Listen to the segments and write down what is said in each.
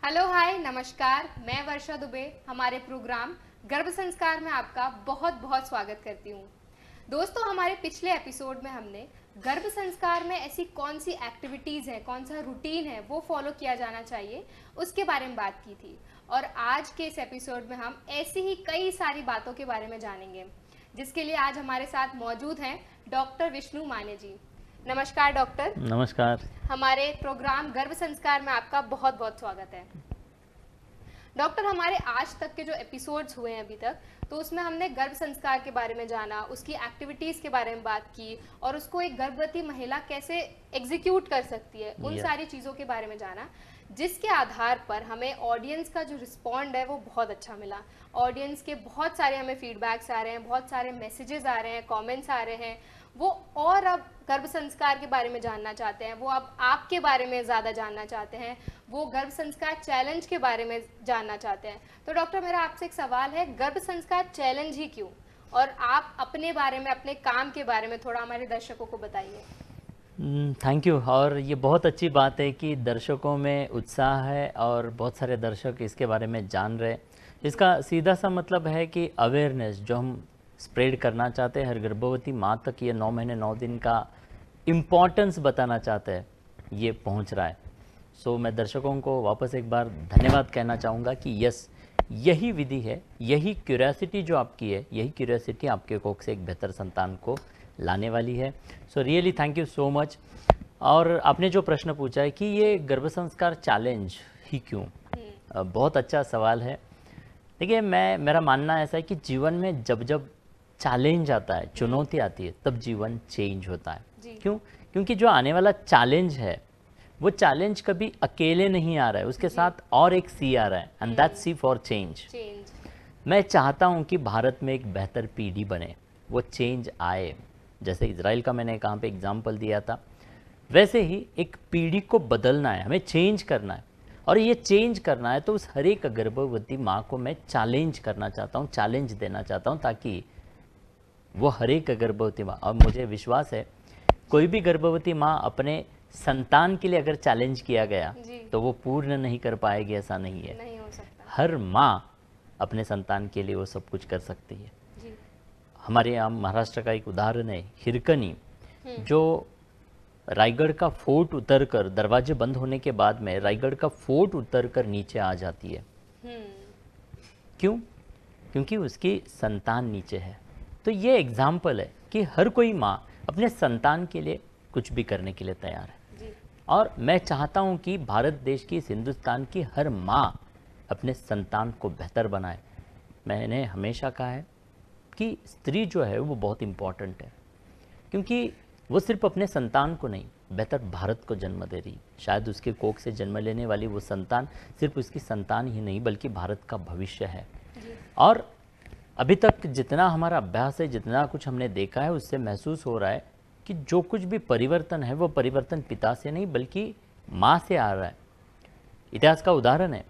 Hello hi नमस्कार, मैं वर्षा दुबे हमारे प्रोग्राम गर्भ संस्कार में आपका बहुत बहुत स्वागत करती हूँ। दोस्तों, हमारे पिछले एपिसोड में हमने गर्भ संस्कार में ऐसी कौन सी एक्टिविटीज़ हैं, कौन सा रूटीन है वो फॉलो किया जाना चाहिए, उसके बारे में बात की थी। और आज के इस एपिसोड में हम ऐसी ही कई सारी बातों के बारे में जानेंगे, जिसके लिए आज हमारे साथ मौजूद हैं डॉक्टर विष्णु माने जी। नमस्कार डॉक्टर। नमस्कार। हमारे प्रोग्राम गर्भ संस्कार में आपका बहुत बहुत स्वागत है। डॉक्टर, हमारे आज तक के जो एपिसोड्स हुए हैं अभी तक, तो उसमें हमने गर्भ संस्कार के बारे में जाना, उसकी एक्टिविटीज़ के बारे में बात की और उसको एक गर्भवती महिला कैसे एग्जीक्यूट कर सकती है, उन सारी चीज़ों के बारे में जाना, जिसके आधार पर हमें ऑडियंस का जो रिस्पॉन्ड है वो बहुत अच्छा मिला। ऑडियंस के बहुत सारे हमें फीडबैक्स आ रहे हैं, बहुत सारे मैसेजेस आ रहे हैं, कमेंट्स आ रहे हैं। वो और अब गर्भ संस्कार के बारे में जानना चाहते हैं, वो अब आपके बारे में ज़्यादा जानना चाहते हैं, वो गर्भ संस्कार चैलेंज के बारे में जानना चाहते हैं। तो डॉक्टर, मेरा आपसे एक सवाल है, गर्भ संस्कार चैलेंज ही क्यों? और आप अपने बारे में, अपने काम के बारे में थोड़ा हमारे दर्शकों को बताइए। Thank you. और ये बहुत अच्छी बात है कि दर्शकों में उत्साह है और बहुत सारे दर्शक इसके बारे में जान रहे। इसका सीधा सा मतलब है कि अवेयरनेस जो हम स्प्रेड करना चाहते हैं, हर गर्भवती माँ तक ये 9 महीने 9 दिन का इम्पोर्टेंस बताना चाहते हैं, ये पहुंच रहा है। सो मैं दर्शकों को वापस एक बार धन्यवाद कहना चाहूँगा कि यस, यही विधि है, यही क्यूरियोसिटी जो आपकी है, यही क्यूरियोसिटी आपके कोख से एक बेहतर संतान को लाने वाली है। So really thank you so much. और आपने जो प्रश्न पूछा है कि ये गर्भ संस्कार चैलेंज ही क्यों, बहुत अच्छा सवाल है। देखिए, मेरा मानना ऐसा है कि जीवन में जब जब चैलेंज आता है, चुनौती आती है, तब जीवन चेंज होता है। क्यों? क्योंकि जो आने वाला चैलेंज है वो चैलेंज कभी अकेले नहीं आ रहा है, उसके साथ और एक सी आ रहा है, and that C for change. मैं चाहता हूँ कि भारत में एक बेहतर पीढ़ी बने, वो चेंज आए। जैसे इजराइल का मैंने कहाँ पे एग्जाम्पल दिया था, वैसे ही एक पीढ़ी को बदलना है, हमें चेंज करना है। और ये चेंज करना है तो उस हर एक गर्भवती माँ को मैं चैलेंज करना चाहता हूँ, चैलेंज देना चाहता हूँ, ताकि वो हर एक गर्भवती माँ, और मुझे विश्वास है कोई भी गर्भवती माँ अपने संतान के लिए अगर चैलेंज किया गया तो वो पूर्ण नहीं कर पाएगी, ऐसा नहीं है। नहीं हो सकता। हर माँ अपने संतान के लिए वो सब कुछ कर सकती है। हमारे यहाँ महाराष्ट्र का एक उदाहरण है हिरकनी, जो रायगढ़ का फोर्ट उतरकर, दरवाजे बंद होने के बाद में रायगढ़ का फोर्ट उतरकर नीचे आ जाती है। क्यों? क्योंकि उसकी संतान नीचे है। तो ये एग्जाम्पल है कि हर कोई माँ अपने संतान के लिए कुछ भी करने के लिए तैयार है। और मैं चाहता हूँ कि भारत देश की, इस हिंदुस्तान की हर माँ अपने संतान को बेहतर बनाए। मैंने हमेशा कहा है कि स्त्री जो है वो बहुत इम्पॉर्टेंट है, क्योंकि वो सिर्फ अपने संतान को नहीं, बेहतर भारत को जन्म दे रही। शायद उसके कोख से जन्म लेने वाली वो संतान सिर्फ उसकी संतान ही नहीं, बल्कि भारत का भविष्य है। और अभी तक जितना हमारा अभ्यास है, जितना कुछ हमने देखा है, उससे महसूस हो रहा है कि जो कुछ भी परिवर्तन है वो परिवर्तन पिता से नहीं बल्कि माँ से आ रहा है। इतिहास का उदाहरण है,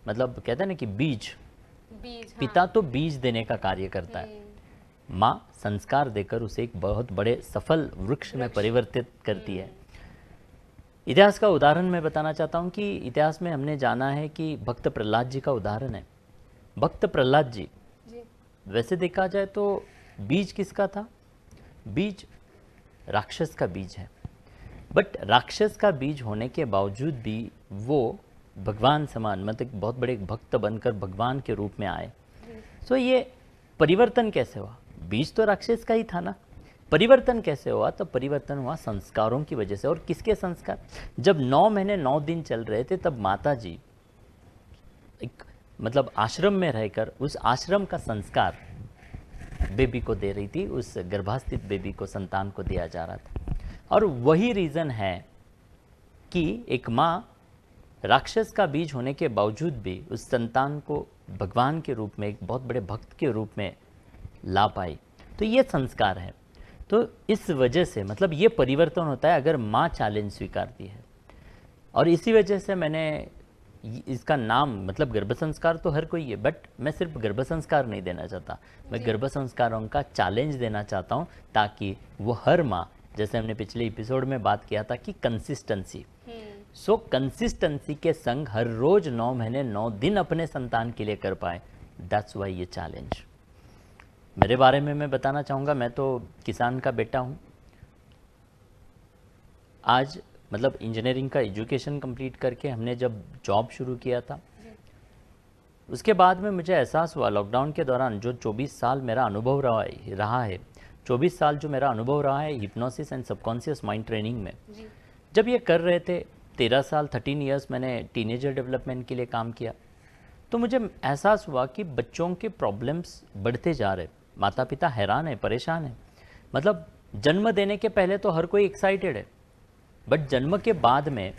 मतलब कहते हैं ना कि बीज पिता तो बीज देने का कार्य करता है, माँ संस्कार देकर उसे एक बहुत बड़े सफल वृक्ष में परिवर्तित करती है। इतिहास का उदाहरण मैं बताना चाहता हूँ कि इतिहास में हमने जाना है कि भक्त प्रहलाद जी का उदाहरण है। भक्त प्रहलाद जी, वैसे देखा जाए तो बीज किसका था? बीज राक्षस का बीज है, बट राक्षस का बीज होने के बावजूद भी वो भगवान समान, मतलब बहुत बड़े भक्त बनकर भगवान के रूप में आए। सो ये परिवर्तन कैसे हुआ? बीज तो राक्षस का ही था ना। परिवर्तन कैसे हुआ? तो परिवर्तन हुआ संस्कारों की वजह से। और किसके संस्कार? जब 9 महीने 9 दिन चल रहे थे, तब माता जी एक मतलब आश्रम में रहकर उस आश्रम का संस्कार बेबी को दे रही थी, उस गर्भास्थित बेबी को, संतान को दिया जा रहा था। और वही रीज़न है कि एक माँ राक्षस का बीज होने के बावजूद भी उस संतान को भगवान के रूप में, एक बहुत बड़े भक्त के रूप में ला पाई। तो ये संस्कार है। तो इस वजह से मतलब ये परिवर्तन होता है अगर माँ चैलेंज स्वीकारती है। और इसी वजह से मैंने इसका नाम, मतलब गर्भ संस्कार तो हर कोई है, बट मैं सिर्फ गर्भ संस्कार नहीं देना चाहता, मैं गर्भ संस्कारों का चैलेंज देना चाहता हूँ, ताकि वो हर माँ, जैसे हमने पिछले एपिसोड में बात किया था कि कंसिस्टेंसी, सो कंसिस्टेंसी के संग हर रोज 9 महीने 9 दिन अपने संतान के लिए कर पाए, दैट्स वाई ये चैलेंज। मेरे बारे में मैं बताना चाहूँगा, मैं तो किसान का बेटा हूँ। आज मतलब इंजीनियरिंग का एजुकेशन कंप्लीट करके हमने जब जॉब शुरू किया था, उसके बाद में मुझे एहसास हुआ लॉकडाउन के दौरान जो 24 साल मेरा अनुभव रहा है 24 साल जो मेरा अनुभव रहा है hypnosis and subconscious mind training में, जब ये कर रहे थे 13 साल 13 इयर्स मैंने टीनेजर डेवलपमेंट के लिए काम किया, तो मुझे एहसास हुआ कि बच्चों के प्रॉब्लम्स बढ़ते जा रहे, माता पिता हैरान है, परेशान है। मतलब जन्म देने के पहले तो हर कोई एक्साइटेड है, बट जन्म के बाद में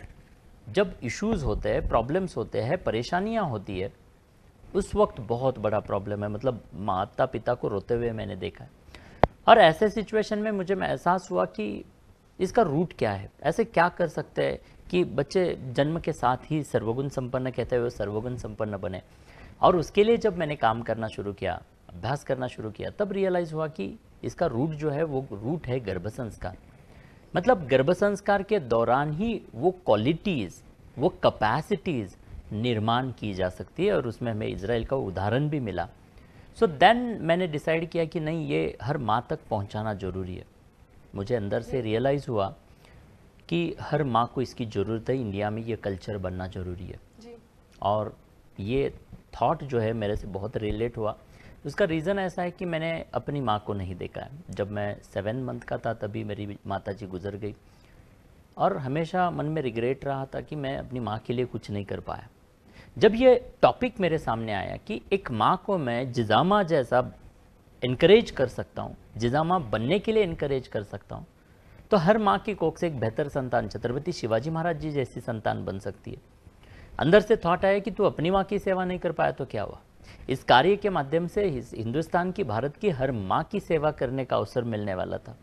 जब इश्यूज़ होते हैं, प्रॉब्लम्स होते हैं, परेशानियां होती है, उस वक्त बहुत बड़ा प्रॉब्लम है। मतलब माता पिता को रोते हुए मैंने देखा है। और ऐसे सिचुएशन में मुझे एहसास हुआ कि इसका रूट क्या है, ऐसे क्या कर सकते हैं कि बच्चे जन्म के साथ ही सर्वगुण संपन्न कहते हुए सर्वगुण संपन्न बने। और उसके लिए जब मैंने काम करना शुरू किया, अभ्यास करना शुरू किया, तब रियलाइज़ हुआ कि इसका रूट जो है वो रूट है गर्भ संस्कार। मतलब गर्भ संस्कार के दौरान ही वो क्वालिटीज़, वो कैपेसिटीज़ निर्माण की जा सकती है, और उसमें हमें इजराइल का उदाहरण भी मिला। सो देन मैंने डिसाइड किया कि नहीं, ये हर माँ तक पहुंचाना ज़रूरी है। मुझे अंदर से रियलाइज़ हुआ कि हर माँ को इसकी ज़रूरत है, इंडिया में ये कल्चर बनना ज़रूरी है जी। और ये थॉट जो है मेरे से बहुत रिलेट हुआ। उसका रीज़न ऐसा है कि मैंने अपनी माँ को नहीं देखा है। जब मैं 7 मंथ का था तभी मेरी माताजी गुजर गई, और हमेशा मन में रिग्रेट रहा था कि मैं अपनी माँ के लिए कुछ नहीं कर पाया। जब ये टॉपिक मेरे सामने आया कि एक माँ को मैं जिजामा जैसा इनकरेज कर सकता हूँ, जिजामा बनने के लिए इनकरेज कर सकता हूँ, तो हर माँ की कोख से एक बेहतर संतान छत्रपति शिवाजी महाराज जी जैसी संतान बन सकती है। अंदर से थॉट आया कि तू अपनी माँ की सेवा नहीं कर पाया तो क्या हुआ। इस कार्य के माध्यम से हिंदुस्तान की, भारत की हर माँ की सेवा करने का अवसर मिलने वाला था।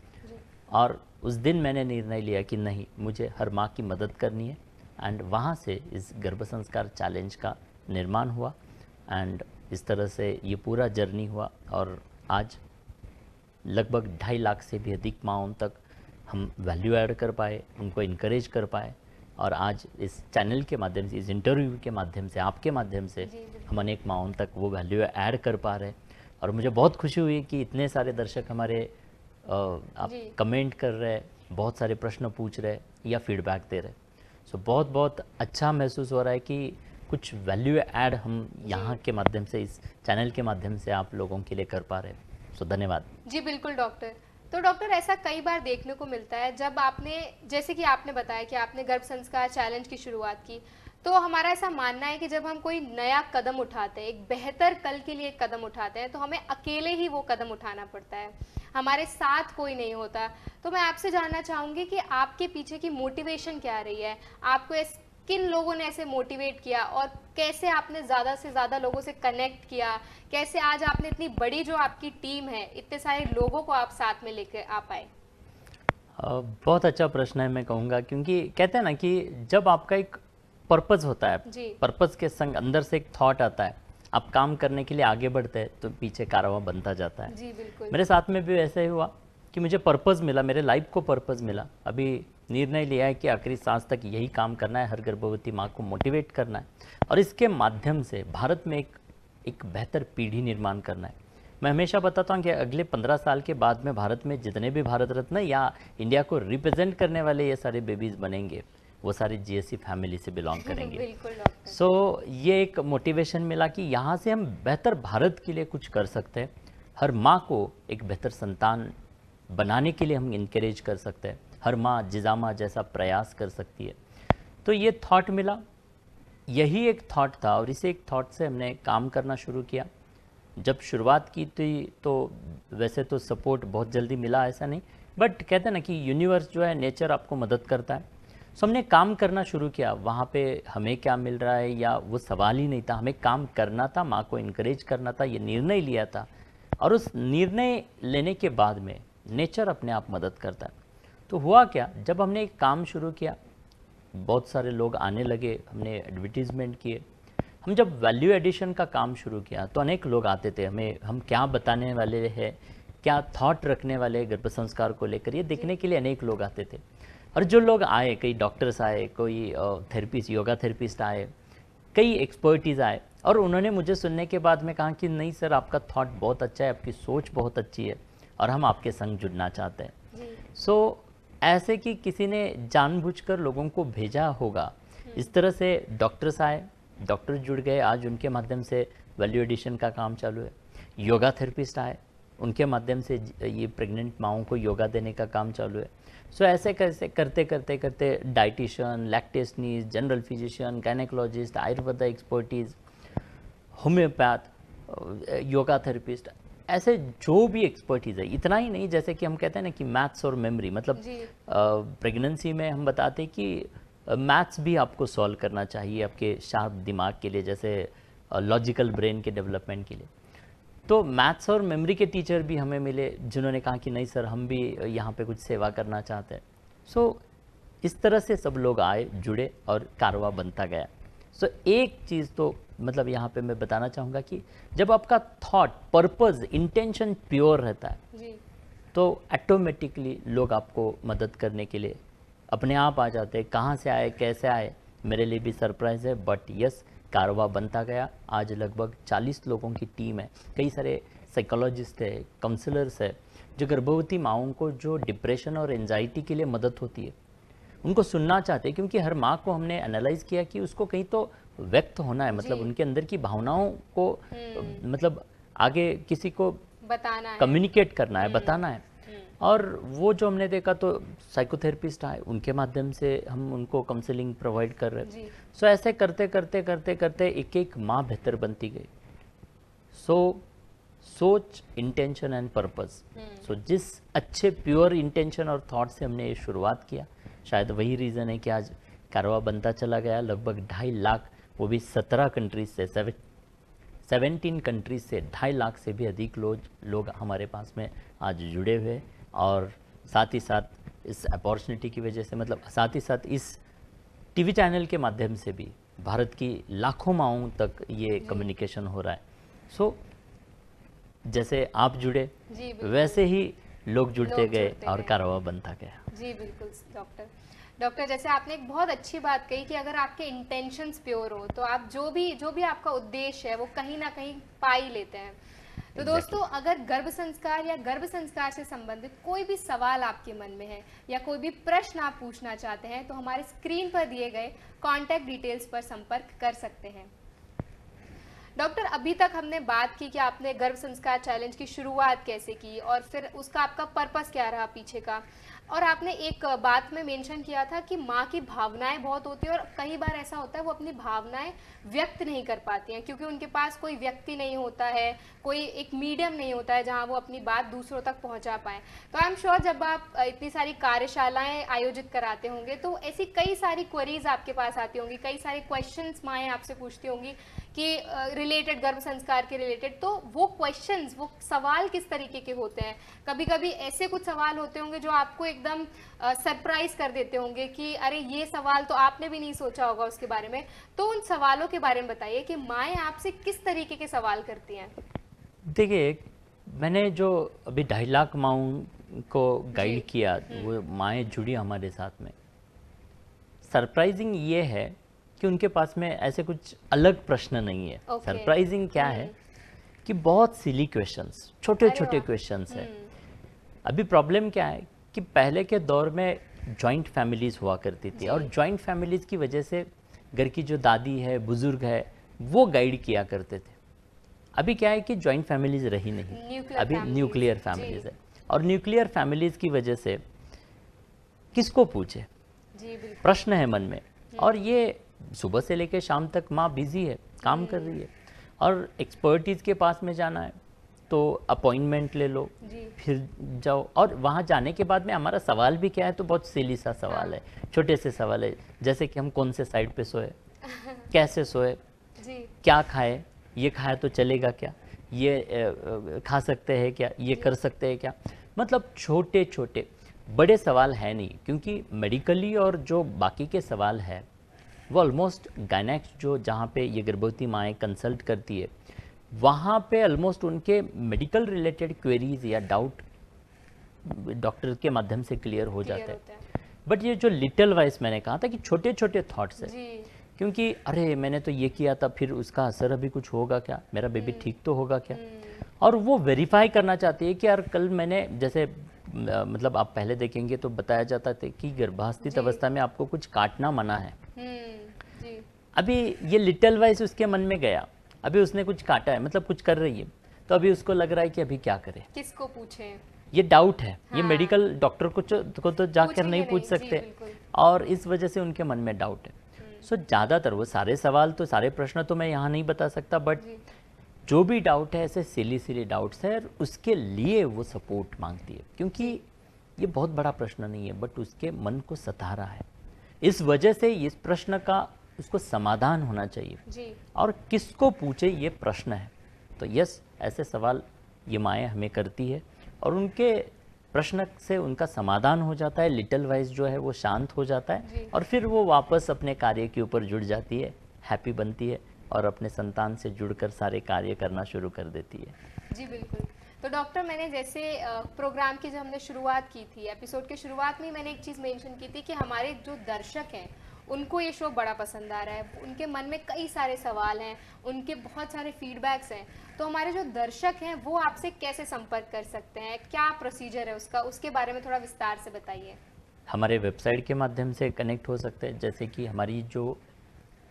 और उस दिन मैंने निर्णय लिया कि नहीं, मुझे हर माँ की मदद करनी है। एंड वहाँ से इस गर्भ संस्कार चैलेंज का निर्माण हुआ, एंड इस तरह से ये पूरा जर्नी हुआ। और आज लगभग 2.5 लाख से भी अधिक माँओं तक हम वैल्यू ऐड कर पाए, उनको इनकरेज कर पाए। और आज इस चैनल के माध्यम से, इस इंटरव्यू के माध्यम से, आपके माध्यम से हम अनेक माँओं तक वो वैल्यू ऐड कर पा रहे हैं। और मुझे बहुत खुशी हुई कि इतने सारे दर्शक हमारे आप कमेंट कर रहे हैं, बहुत सारे प्रश्न पूछ रहे या फीडबैक दे रहे। सो बहुत बहुत अच्छा महसूस हो रहा है कि कुछ वैल्यू ऐड हम यहाँ के माध्यम से, इस चैनल के माध्यम से आप लोगों के लिए कर पा रहे हैं। सो धन्यवाद जी। बिल्कुल डॉक्टर। तो डॉक्टर, ऐसा कई बार देखने को मिलता है, जब आपने, जैसे कि आपने बताया कि आपने गर्भ संस्कार चैलेंज की शुरुआत की, तो हमारा ऐसा मानना है कि जब हम कोई नया कदम उठाते हैं, एक बेहतर कल के लिए कदम उठाते हैं, तो हमें अकेले ही वो कदम उठाना पड़ता है, हमारे साथ कोई नहीं होता। तो मैं आपसे जानना चाहूँगी कि आपके पीछे की मोटिवेशन क्या रही है, आपको किन लोगों ने ऐसे मोटिवेट किया, और कैसे आपने ज़्यादा से ज़्यादा लोगों से कनेक्ट किया, कैसे आज आपने इतनी बड़ी जो आपकी टीम है, इतने सारे लोगों को आप साथ में लेकर आ पाए? बहुत अच्छा प्रश्न है, मैं कहूँगा, क्योंकि कहते हैं ना कि जब आपका एक पर्पज़ होता है, पर्पज़ के संग अंदर से एक थॉट आता है, आप काम करने के लिए आगे बढ़ते हैं, तो पीछे कारवां बनता जाता है। जी बिल्कुल। मेरे साथ में भी ऐसा ही हुआ कि मुझे पर्पज़ मिला, मेरे लाइफ को पर्पज़ मिला। अभी निर्णय लिया है कि आखिरी सांस तक यही काम करना है, हर गर्भवती माँ को मोटिवेट करना है, और इसके माध्यम से भारत में एक बेहतर पीढ़ी निर्माण करना है। मैं हमेशा बताता हूँ कि अगले 15 साल के बाद में भारत में जितने भी भारत रत्न या इंडिया को रिप्रेजेंट करने वाले ये सारे बेबीज़ बनेंगे, वो सारे जीएससी फैमिली से बिलोंग करेंगे। बिल्कुल डॉक्टर। सो ये एक मोटिवेशन मिला कि यहाँ से हम बेहतर भारत के लिए कुछ कर सकते हैं, हर माँ को एक बेहतर संतान बनाने के लिए हम इनकरेज कर सकते हैं, हर माँ जिजामा जैसा प्रयास कर सकती है। तो ये थॉट मिला, यही एक थॉट था, और इसे एक थॉट से हमने काम करना शुरू किया। जब शुरुआत की थी तो वैसे तो सपोर्ट बहुत जल्दी मिला, ऐसा नहीं, बट कहते हैं ना कि यूनिवर्स जो है, नेचर आपको मदद करता है। सो हमने काम करना शुरू किया। वहाँ पे हमें क्या मिल रहा है या वो सवाल ही नहीं था, हमें काम करना था, माँ को इनकरेज करना था, ये निर्णय लिया था। और उस निर्णय लेने के बाद में नेचर अपने आप मदद करता है। तो हुआ क्या, जब हमने एक काम शुरू किया, बहुत सारे लोग आने लगे, हमने एडवर्टीज़मेंट किए। हम जब वैल्यू एडिशन का काम शुरू किया तो अनेक लोग आते थे, हम क्या बताने वाले हैं, क्या थॉट रखने वाले गर्भ संस्कार को लेकर, ये देखने के लिए अनेक लोग आते थे। और जो लोग आए, कई डॉक्टर्स आए, कोई थेरेपिस्ट, योगा थेरेपिस्ट आए, कई एक्सपर्टीज आए, और उन्होंने मुझे सुनने के बाद में कहा कि नहीं सर, आपका थॉट बहुत अच्छा है, आपकी सोच बहुत अच्छी है और हम आपके संग जुड़ना चाहते हैं। सो ऐसे कि किसी ने जानबूझकर लोगों को भेजा होगा। इस तरह से डॉक्टर्स आए, डॉक्टर जुड़ गए, आज उनके माध्यम से वैल्यू एडिशन का काम चालू है। योगा थेरेपिस्ट आए, उनके माध्यम से ये प्रेग्नेंट माओं को योगा देने का काम चालू है। सो ऐसे कैसे करते करते करते dietitian, lactationists, general physician, gynaecologist, Ayurveda expertise, homeopath, yoga therapist, ऐसे जो भी एक्सपर्टीज़ है। इतना ही नहीं, जैसे कि हम कहते हैं ना कि मैथ्स और मेमोरी, मतलब प्रेगनेंसी में हम बताते हैं कि मैथ्स भी आपको सॉल्व करना चाहिए आपके शार्प दिमाग के लिए, जैसे लॉजिकल ब्रेन के डेवलपमेंट के लिए। तो मैथ्स और मेमोरी के टीचर भी हमें मिले, जिन्होंने कहा कि नहीं सर, हम भी यहाँ पे कुछ सेवा करना चाहते हैं। सो इस तरह से सब लोग आए, जुड़े और कारवा बनता गया। सो एक चीज़ तो मतलब यहाँ पे मैं बताना चाहूँगा कि जब आपका थॉट, पर्पस, इंटेंशन प्योर रहता है जी। तो ऑटोमेटिकली लोग आपको मदद करने के लिए अपने आप आ जाते हैं। कहाँ से आए, कैसे आए, मेरे लिए भी सरप्राइज़ है, बट यस, कारवा बनता गया। आज लगभग 40 लोगों की टीम है। कई सारे साइकोलॉजिस्ट है, काउंसलर्स है, जो गर्भवती माँओं को जो डिप्रेशन और एंजाइटी के लिए मदद होती है उनको सुनना चाहते हैं, क्योंकि हर माँ को हमने एनालाइज किया कि उसको कहीं तो व्यक्त होना है, मतलब उनके अंदर की भावनाओं को मतलब आगे किसी को बताना है, कम्युनिकेट करना है, बताना है। और वो जो हमने देखा तो साइकोथेरेपिस्ट आए, उनके माध्यम से हम उनको काउंसलिंग प्रोवाइड कर रहे हैं। सो ऐसे करते करते करते करते एक एक माँ बेहतर बनती गई। सो सोच, इंटेंशन एंड पर्पस। सो जिस अच्छे प्योर इंटेंशन और थॉट से हमने ये शुरुआत किया, शायद वही रीज़न है कि आज कारवा बनता चला गया। लगभग 2.5 लाख, वो भी 17 कंट्रीज से, 17 कंट्रीज से 2.5 लाख से भी अधिक लोग हमारे पास में आज जुड़े हुए। और साथ ही साथ इस अपॉर्चुनिटी की वजह से, मतलब साथ ही साथ इस टीवी चैनल के माध्यम से भी भारत की लाखों माँओं तक ये कम्युनिकेशन हो रहा है। सो जैसे आप जुड़े, वैसे ही लोग जुड़ते गए और कारवा बनता गया। जी बिल्कुल डॉक्टर, जैसे आपने एक बहुत अच्छी बात कही कि अगर आपके इंटेंशंस प्योर हो तो आप जो भी आपका उद्देश्य है वो कहीं ना कहीं पा ही लेते हैं। तो दोस्तों, अगर गर्भ संस्कार या गर्भ संस्कार से संबंधित कोई भी सवाल आपके मन में है या कोई भी प्रश्न आप पूछना चाहते हैं तो हमारे स्क्रीन पर दिए गए कॉन्टैक्ट डिटेल्स पर संपर्क कर सकते हैं। डॉक्टर, अभी तक हमने बात की कि आपने गर्भ संस्कार चैलेंज की शुरुआत कैसे की और फिर उसका आपका पर्पस क्या रहा पीछे का, और आपने एक बात में मेंशन किया था कि माँ की भावनाएं बहुत होती है और कई बार ऐसा होता है वो अपनी भावनाएं व्यक्त नहीं कर पाती हैं क्योंकि उनके पास कोई व्यक्ति नहीं होता है, कोई एक मीडियम नहीं होता है जहाँ वो अपनी बात दूसरों तक पहुँचा पाएँ। तो आई एम श्योर जब आप इतनी सारी कार्यशालाएँ आयोजित कराते होंगे तो ऐसी कई सारी क्वेरीज आपके पास आती होंगी, कई सारे क्वेश्चंस माएँ आपसे पूछती होंगी कि रिलेटेड, गर्भ संस्कार के रिलेटेड। तो वो क्वेश्चंस, वो सवाल किस तरीके के होते हैं? कभी कभी ऐसे कुछ सवाल होते होंगे जो आपको एकदम सरप्राइज कर देते होंगे कि अरे ये सवाल तो आपने भी नहीं सोचा होगा उसके बारे में। तो उन सवालों के बारे में बताइए कि माएँ आपसे किस तरीके के सवाल करती हैं। देखिए, मैंने जो अभी 2.5 लाख माँओं को गाइड किया, वो माएँ जुड़ी हमारे साथ में। सरप्राइजिंग ये है कि उनके पास में ऐसे कुछ अलग प्रश्न नहीं है। सरप्राइजिंग क्या है कि बहुत सिली क्वेश्चंस, छोटे छोटे क्वेश्चंस है। अभी प्रॉब्लम क्या है कि पहले के दौर में जॉइंट फैमिलीज हुआ करती थी और जॉइंट फैमिलीज की वजह से घर की जो दादी है, बुजुर्ग है, वो गाइड किया करते थे। अभी क्या है कि जॉइंट फैमिलीज रही नहीं, अभी न्यूक्लियर फैमिलीज है। और न्यूक्लियर फैमिलीज की वजह से किसको पूछे, प्रश्न है मन में। और ये सुबह से लेकर शाम तक माँ बिजी है, काम कर रही है, और एक्सपर्टीज के पास में जाना है तो अपॉइंटमेंट ले लो, फिर जाओ। और वहाँ जाने के बाद में हमारा सवाल भी क्या है, तो बहुत सिली सा सवाल है, छोटे से सवाल है, जैसे कि हम कौन से साइड पे सोए, कैसे सोए, क्या खाए, ये खाया तो चलेगा क्या, ये खा सकते हैं क्या, ये कर सकते हैं क्या। मतलब छोटे छोटे, बड़े सवाल है नहीं, क्योंकि मेडिकली और जो बाकी के सवाल है वो ऑलमोस्ट गायनेक्स जो जहाँ पे ये गर्भवती माएँ कंसल्ट करती है, वहाँ पे ऑलमोस्ट उनके मेडिकल रिलेटेड क्वेरीज या डाउट डॉक्टर के माध्यम से क्लियर हो जाता है। बट ये जो लिटिल वाइज मैंने कहा था कि छोटे छोटे थॉट्स है, जी क्योंकि अरे मैंने तो ये किया था, फिर उसका असर अभी कुछ होगा क्या, मेरा बेबी ठीक तो होगा क्या, और वो वेरीफाई करना चाहती है कि यार कल मैंने जैसे मतलब आप पहले देखेंगे तो बताया जाता था कि गर्भावस्थित अवस्था में आपको कुछ काटना मना है। जी अभी ये लिटिल वाइज उसके मन में गया, अभी उसने कुछ काटा है, मतलब कुछ कर रही है, तो अभी उसको लग रहा है कि अभी क्या करे, किसको पूछे, ये डाउट है। ये हाँ। मेडिकल डॉक्टर को तो जाकर पूछेंगे नहीं पूछ जी, सकते, बिल्कुल। और इस वजह से उनके मन में डाउट है। सो ज़्यादातर वो सारे सवाल तो सारे प्रश्न तो मैं यहाँ नहीं बता सकता, बट जी जो भी डाउट है ऐसे सिली डाउट्स है, और उसके लिए वो सपोर्ट मांगती है, क्योंकि ये बहुत बड़ा प्रश्न नहीं है बट उसके मन को सता रहा है। इस वजह से इस प्रश्न का उसको समाधान होना चाहिए, जी और किसको पूछे ये प्रश्न है। तो यस, ऐसे सवाल ये माएँ हमें करती है, और उनके प्रश्न से उनका समाधान हो जाता है, लिटिल वाइज जो है वो शांत हो जाता जी। है, और फिर वो वापस अपने कार्य के ऊपर जुड़ जाती है, हैप्पी बनती है, और अपने संतान से जुड़कर सारे कार्य करना शुरू कर देती है। जी बिल्कुल। तो डॉक्टर, मैंने जैसे प्रोग्राम की जब हमने शुरुआत की थी, एपिसोड की शुरुआत में मैंने एक चीज़ मेंशन की थी कि हमारे जो दर्शक हैं उनको ये शो बड़ा पसंद आ रहा है, उनके मन में कई सारे सवाल हैं, उनके बहुत सारे फीडबैक्स हैं। तो हमारे जो दर्शक हैं वो आपसे कैसे संपर्क कर सकते हैं, क्या प्रोसीजर है उसका, उसके बारे में थोड़ा विस्तार से बताइए। हमारे वेबसाइट के माध्यम से कनेक्ट हो सकते हैं, जैसे कि हमारी जो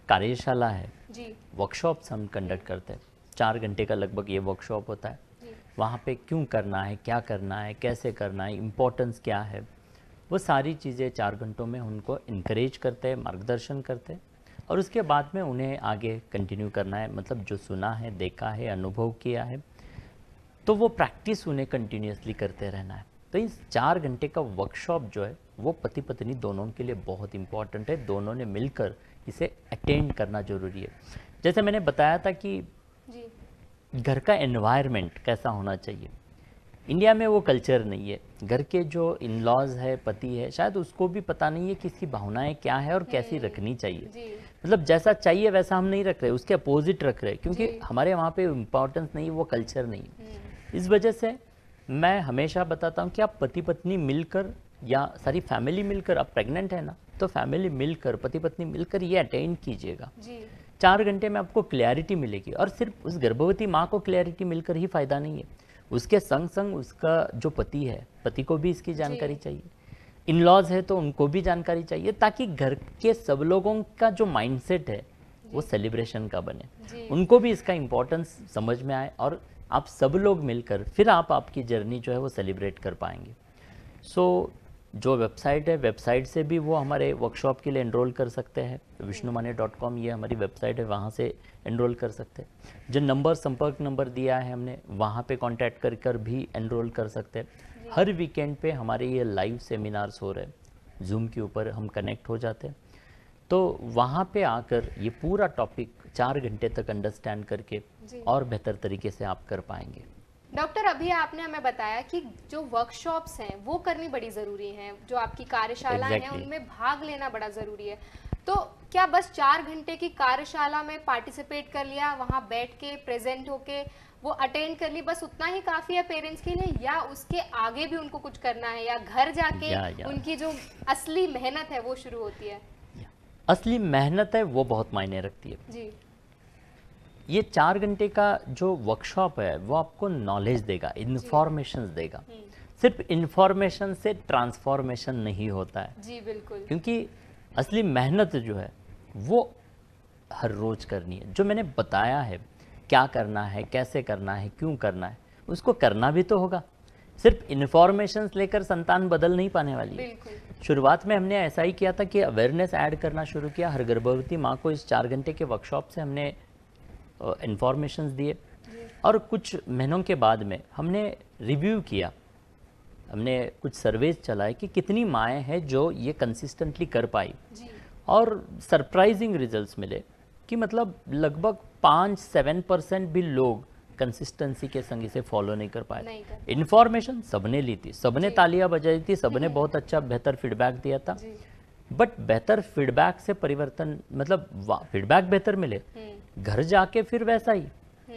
कार्यशाला है, जी वर्कशॉप्स हम कंडक्ट करते हैं, 4 घंटे का लगभग ये वर्कशॉप होता है। जी वहाँ पे क्यों करना है, क्या करना है, कैसे करना है, इम्पोर्टेंस क्या है, वो सारी चीज़ें 4 घंटों में उनको इनकरेज करते हैं, मार्गदर्शन करते हैं, और उसके बाद में उन्हें आगे कंटिन्यू करना है, मतलब जो सुना है, देखा है, अनुभव किया है, तो वो प्रैक्टिस उन्हें कंटिन्यूसली करते रहना है। तो इस 4 घंटे का वर्कशॉप जो है वो पति पत्नी दोनों के लिए बहुत इम्पॉर्टेंट है, दोनों ने मिलकर इसे अटेंड करना जरूरी है। जैसे मैंने बताया था कि जी घर का एनवायरनमेंट कैसा होना चाहिए, इंडिया में वो कल्चर नहीं है। घर के जो इन लॉज है, पति है, शायद उसको भी पता नहीं है कि इसकी भावनाएं क्या है और कैसी रखनी चाहिए। जी मतलब जैसा चाहिए वैसा हम नहीं रख रहे, उसके अपोजिट रख रहे, क्योंकि जी। हमारे वहाँ पे इम्पोर्टेंस नहीं है, वो कल्चर नहीं है। इस वजह से मैं हमेशा बताता हूँ कि आप पति पत्नी मिलकर या सारी फैमिली मिलकर, आप प्रेग्नेंट है ना, तो फैमिली मिलकर, पति पत्नी मिलकर ये अटेंड कीजिएगा। जी 4 घंटे में आपको क्लैरिटी मिलेगी, और सिर्फ उस गर्भवती माँ को क्लैरिटी मिलकर ही फायदा नहीं है, उसके संग संग उसका जो पति है, पति को भी इसकी जानकारी चाहिए, इन लॉज है तो उनको भी जानकारी चाहिए, ताकि घर के सब लोगों का जो माइंडसेट है वो सेलिब्रेशन का बने, जी उनको भी इसका इम्पोर्टेंस समझ में आए, और आप सब लोग मिलकर फिर आप आपकी जर्नी जो है वो सेलिब्रेट कर पाएंगे। सो जो वेबसाइट है, वेबसाइट से भी वो हमारे वर्कशॉप के लिए एनरोल कर सकते हैं, vishnumane.com ये हमारी वेबसाइट है, वहाँ से एनरोल कर सकते हैं। जो नंबर, संपर्क नंबर दिया है हमने, वहाँ पे कांटेक्ट कर भी एनरोल कर सकते हैं। हर वीकेंड पे हमारे ये लाइव सेमिनार्स हो रहे हैं, जूम के ऊपर हम कनेक्ट हो जाते हैं, तो वहाँ पे आकर ये पूरा टॉपिक 4 घंटे तक अंडरस्टैंड करके और बेहतर तरीके से आप कर पाएंगे। डॉक्टर, अभी आपने हमें बताया कि जो वर्कशॉप्स हैं वो करनी बड़ी ज़रूरी हैं, जो आपकी कार्यशालाएं हैं उनमें भाग लेना बड़ा ज़रूरी है। तो क्या बस 4 घंटे की कार्यशाला में पार्टिसिपेट कर लिया, वहाँ बैठ के प्रेजेंट होके वो अटेंड कर ली, बस उतना ही काफ़ी है पेरेंट्स के लिए, या उसके आगे भी उनको कुछ करना है, या घर जाके उनकी जो असली मेहनत है वो शुरू होती है? असली मेहनत है वो बहुत मायने रखती है जी। ये 4 घंटे का जो वर्कशॉप है वो आपको नॉलेज देगा, इन्फॉर्मेशन देगा। सिर्फ इन्फॉर्मेशन से ट्रांसफॉर्मेशन नहीं होता है। जी बिल्कुल। क्योंकि असली मेहनत जो है वो हर रोज करनी है। जो मैंने बताया है क्या करना है, कैसे करना है, क्यों करना है, उसको करना भी तो होगा। सिर्फ इन्फॉर्मेशन लेकर संतान बदल नहीं पाने वाली है। शुरुआत में हमने ऐसा ही किया था कि अवेयरनेस ऐड करना शुरू किया। हर गर्भवती माँ को इस 4 घंटे के वर्कशॉप से हमने इन्फॉर्मेशंस दिए, और कुछ महीनों के बाद में हमने रिव्यू किया, हमने कुछ सर्वेज चलाए कि कितनी माएँ हैं जो ये कंसिस्टेंटली कर पाई, और सरप्राइजिंग रिजल्ट्स मिले कि मतलब लगभग 5-7% भी लोग कंसिस्टेंसी के संग इसे फॉलो नहीं कर पाए। इन्फॉर्मेशन सबने ली थी, सबने तालियां बजाई थी, सबने बहुत अच्छा बेहतर फीडबैक दिया था, बट बेहतर फीडबैक से परिवर्तन, मतलब फीडबैक बेहतर मिले, घर जाके फिर वैसा ही,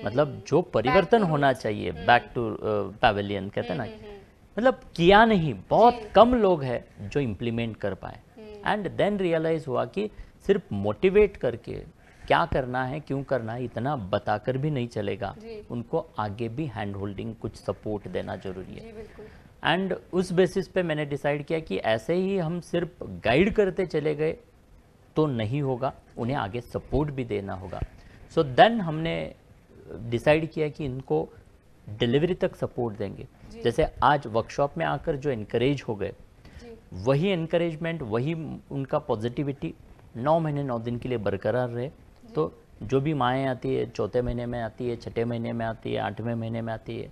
मतलब जो परिवर्तन होना चाहिए, बैक टू पैवेलियन कहते हैं ना, मतलब किया नहीं, बहुत कम लोग हैं जो इम्प्लीमेंट कर पाए। एंड देन रियलाइज हुआ कि सिर्फ मोटिवेट करके क्या करना है, क्यों करना है, इतना बताकर भी नहीं चलेगा, उनको आगे भी हैंड होल्डिंग, कुछ सपोर्ट देना जरूरी है। एंड उस बेसिस पे मैंने डिसाइड किया कि ऐसे ही हम सिर्फ गाइड करते चले गए तो नहीं होगा, उन्हें आगे सपोर्ट भी देना होगा। सो देन हमने डिसाइड किया कि इनको डिलीवरी तक सपोर्ट देंगे। जैसे आज वर्कशॉप में आकर जो इनकरेज हो गए, वही इनकरेजमेंट, वही उनका पॉजिटिविटी 9 महीने 9 दिन के लिए बरकरार रहे। तो जो भी माएँ आती है, चौथे महीने में आती है, छठे महीने में आती है, 8वें महीने में आती है,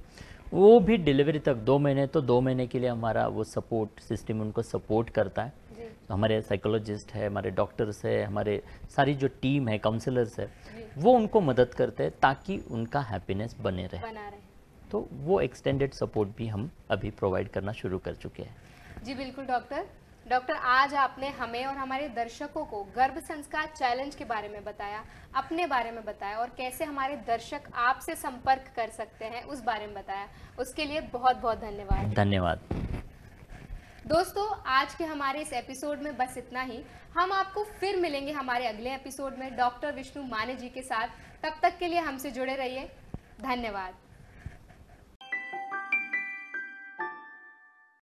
वो भी डिलीवरी तक 2 महीने, तो 2 महीने के लिए हमारा वो सपोर्ट सिस्टम उनको सपोर्ट करता है। तो हमारे साइकोलॉजिस्ट है, हमारे डॉक्टर्स है, हमारे सारी जो टीम है, काउंसलर्स है, वो उनको मदद करते हैं ताकि उनका हैप्पीनेस बने रहे। तो वो एक्सटेंडेड सपोर्ट भी हम अभी प्रोवाइड करना शुरू कर चुके हैं। जी बिल्कुल डॉक्टर, आज आपने हमें और हमारे दर्शकों को गर्भ संस्कार चैलेंज के बारे में बताया, अपने बारे में बताया, और कैसे हमारे दर्शक आपसे संपर्क कर सकते हैं उस बारे में बताया। उसके लिए बहुत बहुत धन्यवाद। धन्यवाद दोस्तों, आज के हमारे इस एपिसोड में बस इतना ही। हम आपको फिर मिलेंगे हमारे अगले एपिसोड में डॉक्टर विष्णु माने जी के साथ। तब तक के लिए हमसे जुड़े रहिए। धन्यवाद।